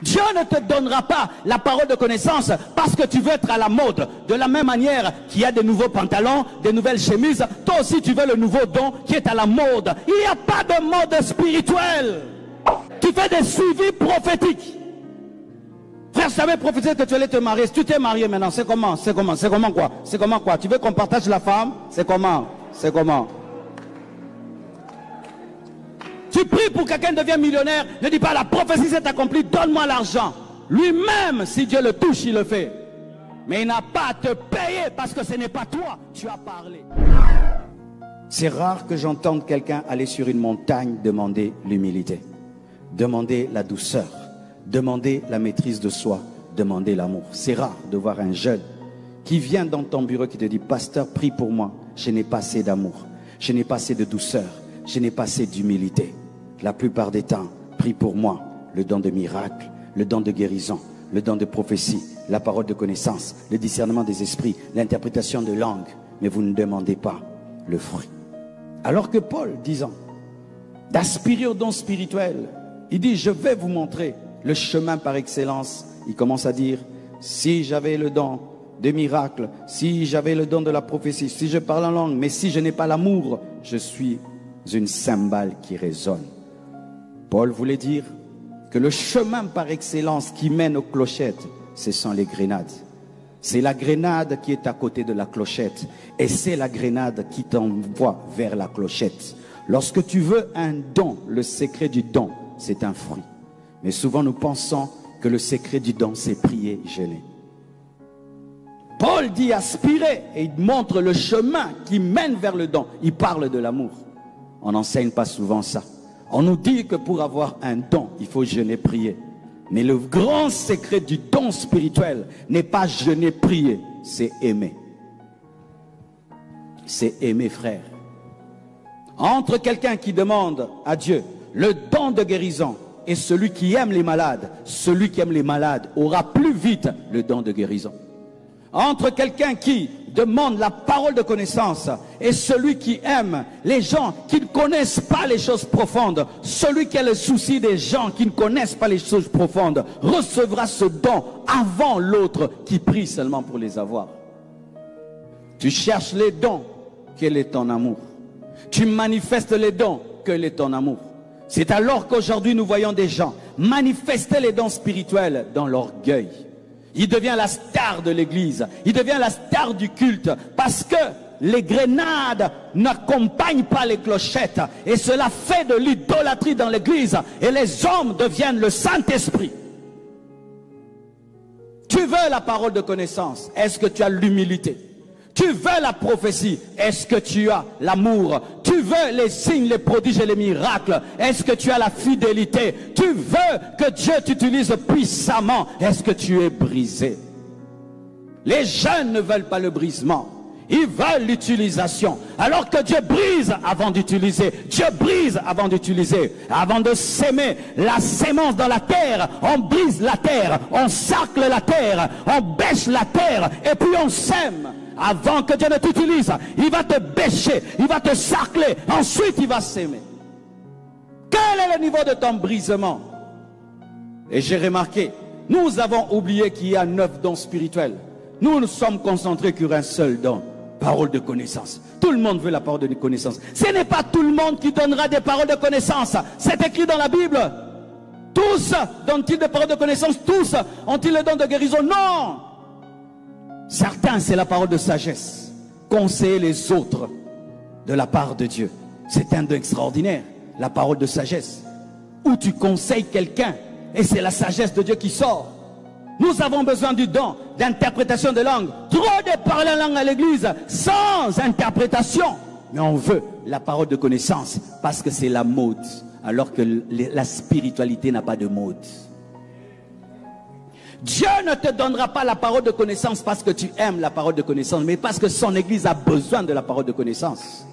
Dieu ne te donnera pas la parole de connaissance parce que tu veux être à la mode. De la même manière qu'il y a des nouveaux pantalons, des nouvelles chemises, toi aussi tu veux le nouveau don qui est à la mode. Il n'y a pas de mode spirituel. Tu fais des suivis prophétiques. Frère, je t'avais prophétisé que tu allais te marier. Si tu t'es marié maintenant, c'est comment? C'est comment? C'est comment quoi? C'est comment quoi? Tu veux qu'on partage la femme? C'est comment? C'est comment? Tu pries pour que quelqu'un devienne millionnaire, ne dis pas la prophétie s'est accomplie, donne-moi l'argent. Lui-même, si Dieu le touche, il le fait. Mais il n'a pas à te payer parce que ce n'est pas toi, tu as parlé. C'est rare que j'entende quelqu'un aller sur une montagne demander l'humilité, demander la douceur, demander la maîtrise de soi, demander l'amour. C'est rare de voir un jeune qui vient dans ton bureau qui te dit « Pasteur, prie pour moi, je n'ai pas assez d'amour, je n'ai pas assez de douceur, je n'ai pas assez d'humilité. » La plupart des temps, prie pour moi, le don de miracle, le don de guérison, le don de prophétie, la parole de connaissance, le discernement des esprits, l'interprétation de langues. Mais vous ne demandez pas le fruit. Alors que Paul, disant d'aspirer au don spirituel, il dit, je vais vous montrer le chemin par excellence. Il commence à dire, si j'avais le don de miracle, si j'avais le don de la prophétie, si je parle en langue, mais si je n'ai pas l'amour, je suis une cymbale qui résonne. Paul voulait dire que le chemin par excellence qui mène aux clochettes, ce sont les grenades. C'est la grenade qui est à côté de la clochette. Et c'est la grenade qui t'envoie vers la clochette. Lorsque tu veux un don, le secret du don, c'est un fruit. Mais souvent nous pensons que le secret du don, c'est prier, jeûner. Paul dit aspirer et il montre le chemin qui mène vers le don. Il parle de l'amour. On n'enseigne pas souvent ça. On nous dit que pour avoir un don, il faut jeûner, prier. Mais le grand secret du don spirituel n'est pas jeûner, prier, c'est aimer. C'est aimer, frère. Entre quelqu'un qui demande à Dieu le don de guérison et celui qui aime les malades, celui qui aime les malades aura plus vite le don de guérison. Entre quelqu'un qui demande la parole de connaissance et celui qui aime les gens qui ne connaissent pas les choses profondes, celui qui a le souci des gens qui ne connaissent pas les choses profondes, recevra ce don avant l'autre qui prie seulement pour les avoir. Tu cherches les dons, quel est ton amour? Tu manifestes les dons, quel est ton amour? C'est alors qu'aujourd'hui nous voyons des gens manifester les dons spirituels dans l'orgueil. Il devient la star de l'église. Il devient la star du culte. Parce que les grenades n'accompagnent pas les clochettes. Et cela fait de l'idolâtrie dans l'église. Et les hommes deviennent le Saint-Esprit. Tu veux la parole de connaissance. Est-ce que tu as l'humilité? Tu veux la prophétie. Est-ce que tu as l'amour? Tu veux les signes, les prodiges et les miracles. Est-ce que tu as la fidélité? Tu veux que Dieu t'utilise puissamment. Est-ce que tu es brisé? Les jeunes ne veulent pas le brisement. Ils veulent l'utilisation. Alors que Dieu brise avant d'utiliser. Dieu brise avant d'utiliser. Avant de s'aimer la sémence dans la terre, on brise la terre, on sarcle la terre, on bêche la terre et puis on sème. Avant que Dieu ne t'utilise, il va te bêcher, il va te sarcler, ensuite il va s'aimer. Quel est le niveau de ton brisement? Et j'ai remarqué, nous avons oublié qu'il y a 9 dons spirituels. Nous nous sommes concentrés sur un seul don, parole de connaissance. Tout le monde veut la parole de connaissance. Ce n'est pas tout le monde qui donnera des paroles de connaissance. C'est écrit dans la Bible. Tous dont-ils des paroles de connaissance, tous ont-ils le don de guérison? Non! Certains, c'est la parole de sagesse. Conseiller les autres de la part de Dieu. C'est un don extraordinaire, la parole de sagesse. Où tu conseilles quelqu'un et c'est la sagesse de Dieu qui sort. Nous avons besoin du don d'interprétation de langue. Trop de parler en langue à l'église sans interprétation. Mais on veut la parole de connaissance parce que c'est la mode. Alors que la spiritualité n'a pas de mode. Dieu ne te donnera pas la parole de connaissance parce que tu aimes la parole de connaissance, mais parce que son église a besoin de la parole de connaissance.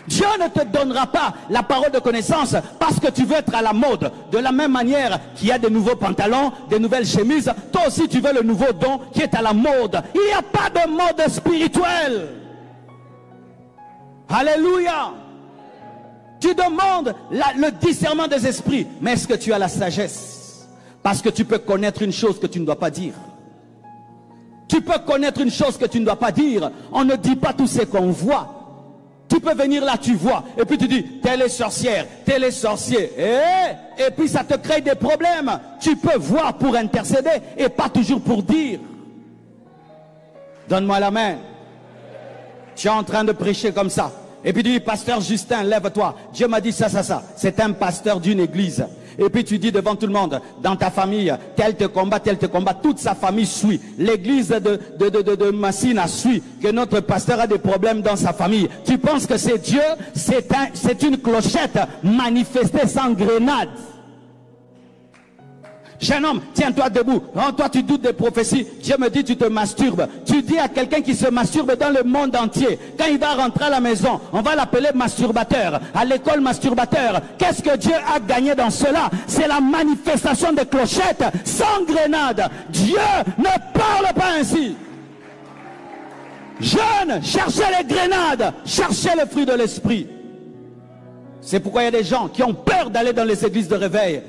Dieu ne te donnera pas la parole de connaissance parce que tu veux être à la mode. De la même manière qu'il y a des nouveaux pantalons, des nouvelles chemises, toi aussi tu veux le nouveau don qui est à la mode. Il n'y a pas de mode spirituel. Alléluia. Tu demandes le discernement des esprits, mais est-ce que tu as la sagesse Parce que tu peux connaître une chose que tu ne dois pas dire. Tu peux connaître une chose que tu ne dois pas dire. On ne dit pas tout ce qu'on voit. Tu peux venir là, tu vois, et puis tu dis, telle est sorcière, tel est sorcier. Et puis ça te crée des problèmes. Tu peux voir pour intercéder et pas toujours pour dire. Donne-moi la main. Tu es en train de prêcher comme ça. Et puis tu dis, pasteur Justin, lève-toi. Dieu m'a dit ça, ça, ça. C'est un pasteur d'une église. Et puis tu dis devant tout le monde, dans ta famille, tel te combat, toute sa famille suit. L'église de Massina suit que notre pasteur a des problèmes dans sa famille. Tu penses que c'est Dieu? C'est une clochette manifestée sans grenade. Jeune homme, tiens-toi debout. Oh, toi, tu doutes des prophéties. Dieu me dit, tu te masturbes. Tu dis à quelqu'un qui se masturbe dans le monde entier, quand il va rentrer à la maison, on va l'appeler masturbateur. À l'école, masturbateur. Qu'est-ce que Dieu a gagné dans cela? C'est la manifestation des clochettes sans grenade. Dieu ne parle pas ainsi. Jeunes, cherchez les grenades. Cherchez le fruit de l'esprit. C'est pourquoi il y a des gens qui ont peur d'aller dans les églises de réveil.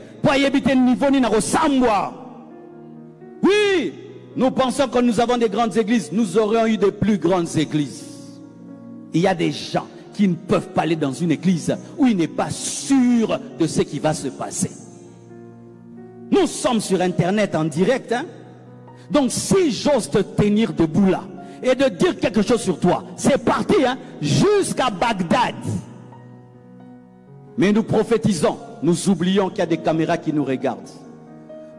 Oui, nous pensons que nous avons des grandes églises. Nous aurions eu des plus grandes églises. Il y a des gens qui ne peuvent pas aller dans une église où il n'est pas sûr de ce qui va se passer. Nous sommes sur internet en direct, hein? Donc si j'ose te tenir debout là et de dire quelque chose sur toi, c'est parti, hein? Jusqu'à Bagdad. Mais nous prophétisons, nous oublions qu'il y a des caméras qui nous regardent.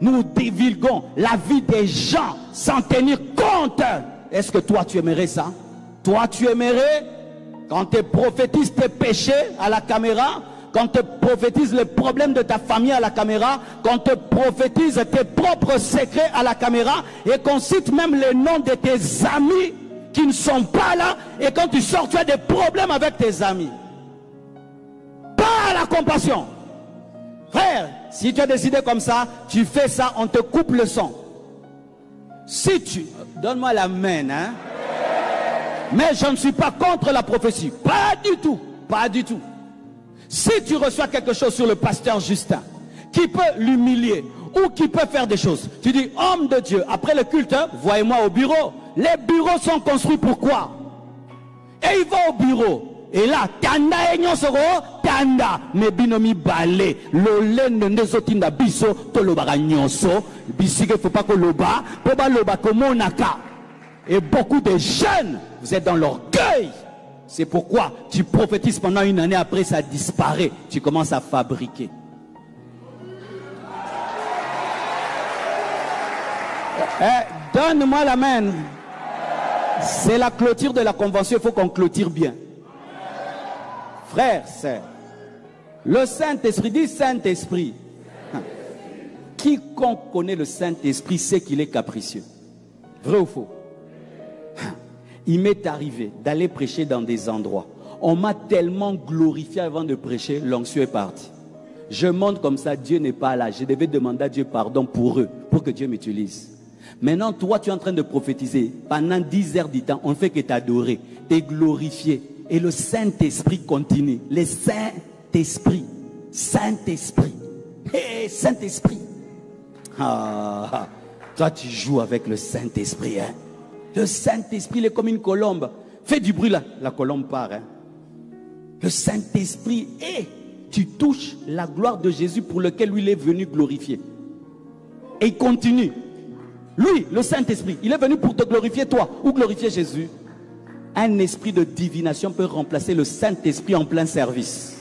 Nous divulguons la vie des gens sans tenir compte. Est-ce que toi tu aimerais ça? Toi tu aimerais, quand tu prophétises tes péchés à la caméra, quand tu prophétises les problèmes de ta famille à la caméra, quand tu prophétises tes propres secrets à la caméra, et qu'on cite même les noms de tes amis qui ne sont pas là, et quand tu sors tu as des problèmes avec tes amis. Pas la compassion. Frère, si tu as décidé comme ça, tu fais ça, on te coupe le son. Si tu... Donne-moi la main, hein. Mais je ne suis pas contre la prophétie. Pas du tout. Pas du tout. Si tu reçois quelque chose sur le pasteur Justin, qui peut l'humilier, ou qui peut faire des choses, tu dis, homme de Dieu, après le culte, voyez-moi au bureau. Les bureaux sont construits pour quoi? Et il va au bureau. Et là, tanda enyo soro, tanda, me binomi balé, lolé nezotinda biso, tolobara nyonso, bisike faut pas que loba, poba loba komonaka. Et beaucoup de jeunes, vous êtes dans l'orgueil. C'est pourquoi tu prophétises pendant une année, après ça disparaît. Tu commences à fabriquer. Donne-moi la main. C'est la clôture de la convention, il faut qu'on clôture bien. Frère, sœur, le Saint-Esprit, dit Saint-Esprit. Quiconque connaît le Saint-Esprit sait qu'il est capricieux. Vrai ou faux? Il m'est arrivé d'aller prêcher dans des endroits. On m'a tellement glorifié avant de prêcher, l'onction est partie. Je monte comme ça, Dieu n'est pas là. Je devais demander à Dieu pardon pour eux, pour que Dieu m'utilise. Maintenant, toi, tu es en train de prophétiser. Pendant 10 heures du temps, on ne fait que t'adorer, t'es glorifié. Et le Saint-Esprit continue. Le Saint-Esprit. Saint-Esprit. Hé, Saint-Esprit. Ah, toi, tu joues avec le Saint-Esprit. Hein? Le Saint-Esprit, il est comme une colombe. Fais du bruit là. La colombe part. Hein? Le Saint-Esprit, et tu touches la gloire de Jésus pour lequel lui, il est venu glorifier. Et il continue. Lui, le Saint-Esprit, il est venu pour te glorifier toi ou glorifier Jésus. Un esprit de divination peut remplacer le Saint-Esprit en plein service.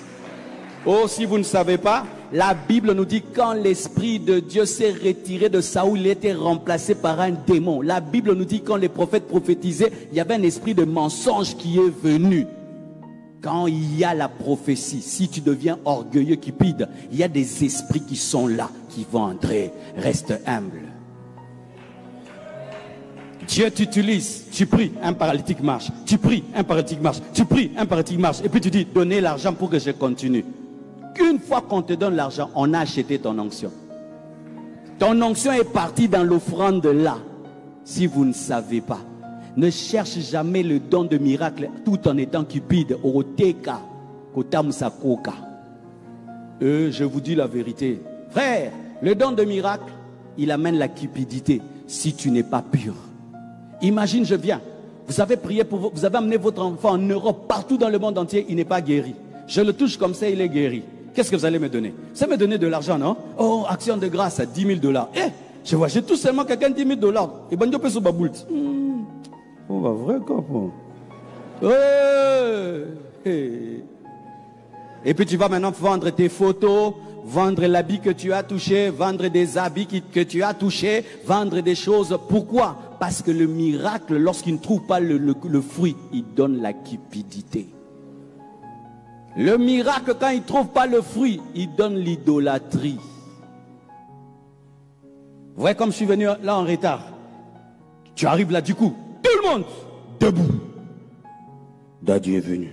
Oh, si vous ne savez pas, la Bible nous dit quand l'Esprit de Dieu s'est retiré de Saoul, il était remplacé par un démon. La Bible nous dit quand les prophètes prophétisaient, il y avait un esprit de mensonge qui est venu. Quand il y a la prophétie, si tu deviens orgueilleux, cupide, il y a des esprits qui sont là, qui vont entrer. Reste humble. Dieu t'utilise, tu pries, un paralytique marche, tu pries, un paralytique marche, tu pries, un paralytique marche, et puis tu dis, donnez l'argent pour que je continue. Une fois qu'on te donne l'argent, on a acheté ton onction. Ton onction est partie dans l'offrande là. Si vous ne savez pas, ne cherche jamais le don de miracle tout en étant cupide. Je vous dis la vérité. Frère, le don de miracle, il amène la cupidité si tu n'es pas pur. Imagine, je viens. Vous avez prié pour vous avez amené votre enfant en Europe, partout dans le monde entier, il n'est pas guéri. Je le touche comme ça, il est guéri. Qu'est-ce que vous allez me donner? Ça me donner de l'argent, non? Oh, action de grâce à 10 000 $. Je vois, j'ai tout seulement quelqu'un 10 000 $. Et bon, Dieu peut se baboult. Oh, bah, vrai, comment? Et puis tu vas maintenant vendre tes photos, vendre l'habit que tu as touché, vendre des habits que tu as touchés, vendre des choses. Pourquoi? Parce que le miracle, lorsqu'il ne trouve pas le fruit, il donne la cupidité. Le miracle, quand il ne trouve pas le fruit, il donne l'idolâtrie. Vous voyez comme je suis venu là en retard. Tu arrives là du coup, tout le monde debout. Daddy est venu.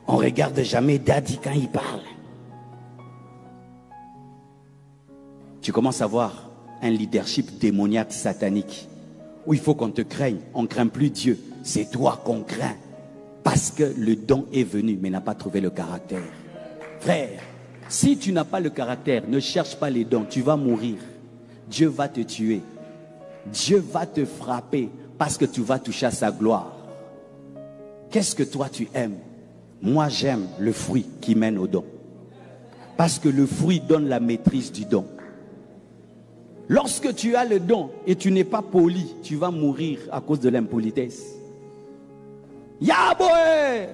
On ne regarde jamais Daddy quand il parle. Tu commences à voir un leadership démoniaque satanique où il faut qu'on te craigne. On ne craint plus Dieu. C'est toi qu'on craint. Parce que le don est venu, mais n'a pas trouvé le caractère. Frère, si tu n'as pas le caractère, ne cherche pas les dons, tu vas mourir. Dieu va te tuer. Dieu va te frapper parce que tu vas toucher à sa gloire. Qu'est-ce que toi tu aimes? Moi j'aime le fruit qui mène au don. Parce que le fruit donne la maîtrise du don. Lorsque tu as le don et tu n'es pas poli, tu vas mourir à cause de l'impolitesse. Yaboé!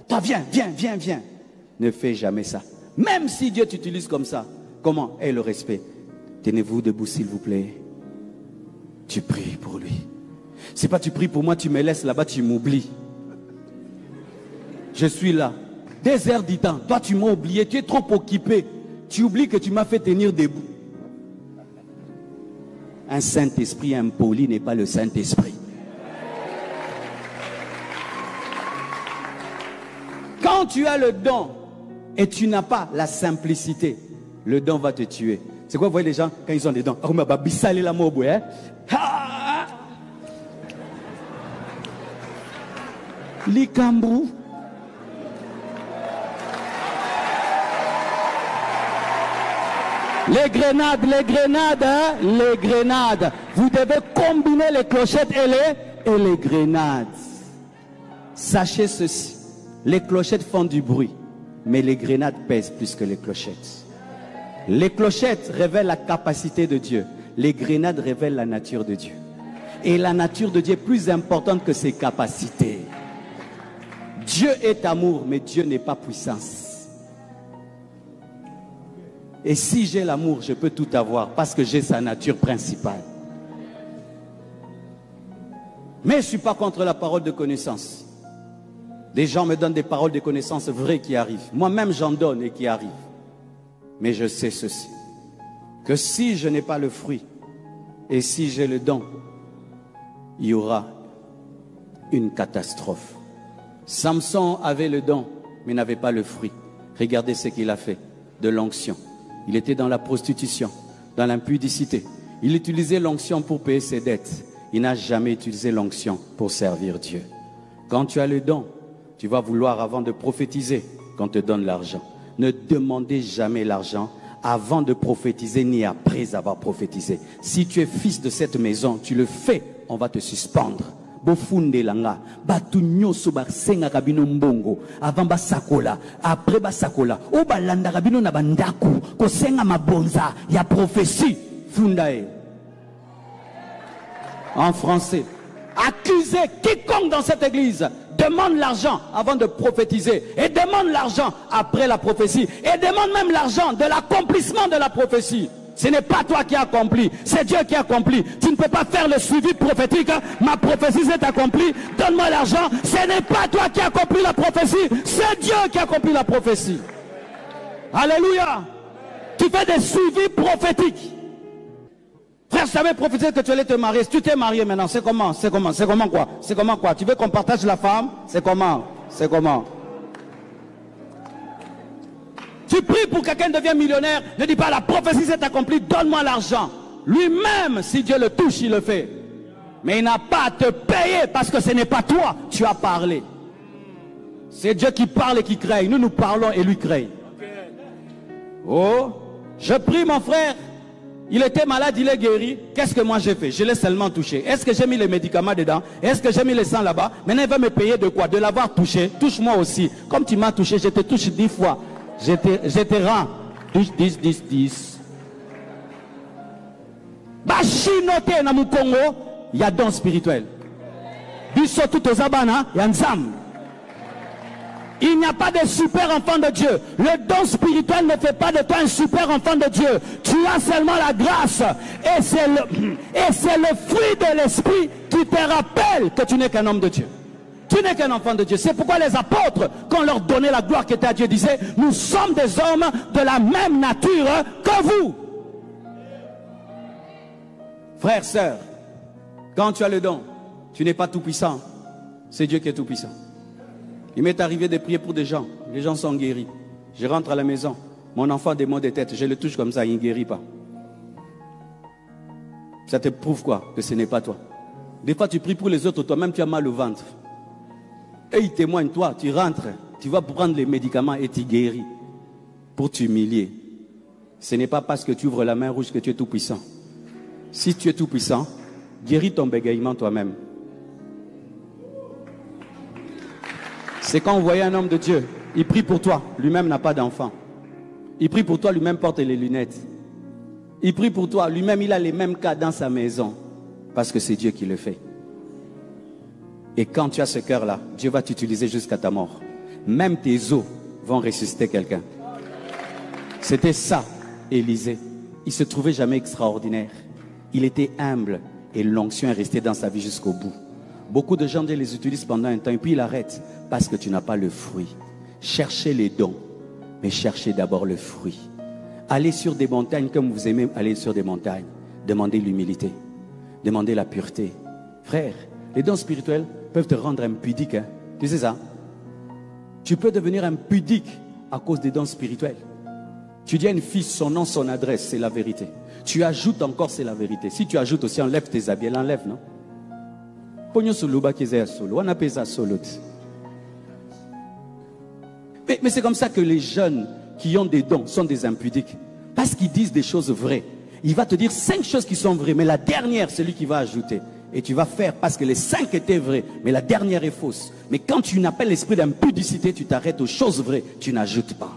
Toi, viens. Ne fais jamais ça. Même si Dieu t'utilise comme ça, comment? Et le respect. Tenez-vous debout, s'il vous plaît. Tu pries pour lui. C'est pas tu pries pour moi, tu me laisses là-bas, tu m'oublies. Je suis là. Des heures du temps. Toi, tu m'as oublié, tu es trop occupé. Tu oublies que tu m'as fait tenir debout. Un Saint-Esprit impoli n'est pas le Saint-Esprit. Quand tu as le don et tu n'as pas la simplicité, le don va te tuer. C'est quoi, vous voyez les gens, quand ils ont des dons? Likambou. Les grenades, hein? Les grenades. Vous devez combiner les clochettes et les grenades. Sachez ceci. Les clochettes font du bruit, mais les grenades pèsent plus que les clochettes. Les clochettes révèlent la capacité de Dieu. Les grenades révèlent la nature de Dieu. Et la nature de Dieu est plus importante que ses capacités. Dieu est amour, mais Dieu n'est pas puissance. Et si j'ai l'amour, je peux tout avoir parce que j'ai sa nature principale. Mais je ne suis pas contre la parole de connaissance. Des gens me donnent des paroles de connaissance vraies qui arrivent. Moi-même, j'en donne et qui arrivent. Mais je sais ceci, que si je n'ai pas le fruit et si j'ai le don, il y aura une catastrophe. Samson avait le don, mais n'avait pas le fruit. Regardez ce qu'il a fait, de l'onction. Il était dans la prostitution, dans l'impudicité. Il utilisait l'onction pour payer ses dettes. Il n'a jamais utilisé l'onction pour servir Dieu. Quand tu as le don, tu vas vouloir, avant de prophétiser, qu'on te donne l'argent. Ne demandez jamais l'argent avant de prophétiser ni après avoir prophétisé. Si tu es fils de cette maison, tu le fais, on va te suspendre. Bofundelanga, batunyo sobarsenga kabino mbongo, avant basakola, après basakola, o balanda kabino na bandaku, kosenga mabonza, ya prophétie, fundae. En français, accusez quiconque dans cette église. Demande l'argent avant de prophétiser et demande l'argent après la prophétie et demande même l'argent de l'accomplissement de la prophétie. Ce n'est pas toi qui as accompli, c'est Dieu qui a accompli. Tu ne peux pas faire le suivi prophétique. Ma prophétie s'est accomplie, donne-moi l'argent. Ce n'est pas toi qui as accompli la prophétie, c'est Dieu qui a accompli la prophétie. Alléluia. Tu fais des suivis prophétiques. Frère, je savais prophétiser que tu allais te marier. Si tu t'es marié maintenant, c'est comment? C'est comment? C'est comment quoi? C'est comment quoi? Tu veux qu'on partage la femme? C'est comment? C'est comment? Tu pries pour que quelqu'un devienne millionnaire. Ne dis pas la prophétie s'est accomplie, donne-moi l'argent. Lui-même, si Dieu le touche, il le fait. Mais il n'a pas à te payer parce que ce n'est pas toi, tu as parlé. C'est Dieu qui parle et qui crée. Nous, nous parlons et lui crée. Oh, je prie mon frère. Il était malade, il est guéri. Qu'est-ce que moi j'ai fait? Je l'ai seulement touché. Est-ce que j'ai mis les médicaments dedans? Est-ce que j'ai mis le sang là-bas? Maintenant il va me payer de quoi? De l'avoir touché. Touche-moi aussi. Comme tu m'as touché, je te touche 10 fois. Je te rends. Touche 10, 10, 10. Bachinote na Congo, il y a don spirituel. Biso tout aux abana, il y a Nzam. Il n'y a pas de super enfant de Dieu. Le don spirituel ne fait pas de toi un super enfant de Dieu. Tu as seulement la grâce. Et c'est le fruit de l'esprit qui te rappelle que tu n'es qu'un homme de Dieu. Tu n'es qu'un enfant de Dieu. C'est pourquoi les apôtres, quand leur donnait la gloire qui était à Dieu, disaient, nous sommes des hommes de la même nature que vous. Frères, sœurs, quand tu as le don, tu n'es pas tout puissant. C'est Dieu qui est tout puissant. Il m'est arrivé de prier pour des gens. Les gens sont guéris. Je rentre à la maison. Mon enfant a des maux de tête. Je le touche comme ça, il ne guérit pas. Ça te prouve quoi? Que ce n'est pas toi. Des fois, tu pries pour les autres, toi-même, tu as mal au ventre. Et il témoigne, toi, tu rentres, tu vas prendre les médicaments et tu guéris. Pour t'humilier. Ce n'est pas parce que tu ouvres la main rouge que tu es tout puissant. Si tu es tout puissant, guéris ton bégaiement toi-même. C'est quand on voyait un homme de Dieu, il prie pour toi, lui-même n'a pas d'enfant. Il prie pour toi, lui-même porte les lunettes. Il prie pour toi, lui-même il a les mêmes cas dans sa maison. Parce que c'est Dieu qui le fait. Et quand tu as ce cœur-là, Dieu va t'utiliser jusqu'à ta mort. Même tes os vont ressusciter quelqu'un. C'était ça, Élisée. Il ne se trouvait jamais extraordinaire. Il était humble et l'onction est restée dans sa vie jusqu'au bout. Beaucoup de gens, Dieu les utilise pendant un temps et puis il arrête parce que tu n'as pas le fruit. Cherchez les dons, mais cherchez d'abord le fruit. Allez sur des montagnes comme vous aimez aller sur des montagnes. Demandez l'humilité, demandez la pureté. Frère, les dons spirituels peuvent te rendre impudique. Hein? Tu sais ça? Tu peux devenir impudique à cause des dons spirituels. Tu dis à une fille son nom, son adresse, c'est la vérité. Tu ajoutes encore, c'est la vérité. Si tu ajoutes aussi, enlève tes habits, elle enlève, non? Mais c'est comme ça que les jeunes qui ont des dons sont des impudiques. Parce qu'ils disent des choses vraies. Il va te dire 5 choses qui sont vraies, mais la dernière, c'est lui qui va ajouter. Et tu vas faire parce que les 5 étaient vraies, mais la dernière est fausse. Mais quand tu n'appelles l'esprit d'impudicité, tu t'arrêtes aux choses vraies, tu n'ajoutes pas.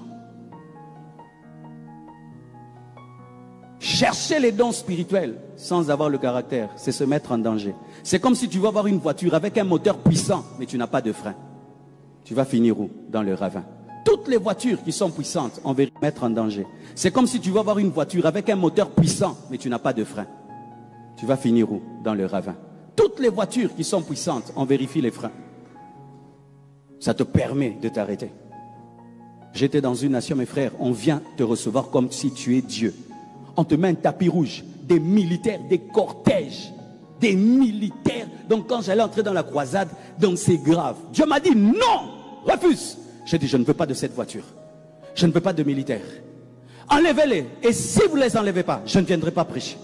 Chercher les dons spirituels sans avoir le caractère, c'est se mettre en danger. C'est comme si tu vas avoir une voiture avec un moteur puissant, mais tu n'as pas de frein. Tu vas finir où? Dans le ravin. Toutes les voitures qui sont puissantes, on va les mettre en danger. C'est comme si tu vas avoir une voiture avec un moteur puissant, mais tu n'as pas de frein. Tu vas finir où? Dans le ravin. Toutes les voitures qui sont puissantes, on vérifie les freins. Ça te permet de t'arrêter. J'étais dans une nation, mes frères, on vient te recevoir comme si tu es Dieu. On te met un tapis rouge, des militaires, des cortèges, des militaires. Donc quand j'allais entrer dans la croisade, donc c'est grave. Dieu m'a dit non, refuse. J'ai dit je ne veux pas de cette voiture. Je ne veux pas de militaires. Enlevez-les. Et si vous ne les enlevez pas, je ne viendrai pas prêcher.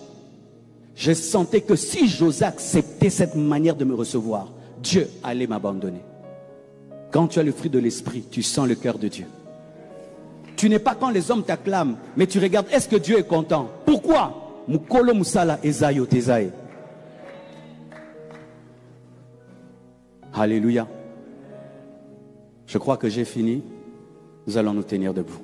Je sentais que si j'osais accepter cette manière de me recevoir, Dieu allait m'abandonner. Quand tu as le fruit de l'esprit, tu sens le cœur de Dieu. Tu n'es pas quand les hommes t'acclament, mais tu regardes, est-ce que Dieu est content? Pourquoi? Mukolo musala ezayo tezae. Alléluia. Je crois que j'ai fini. Nous allons nous tenir debout.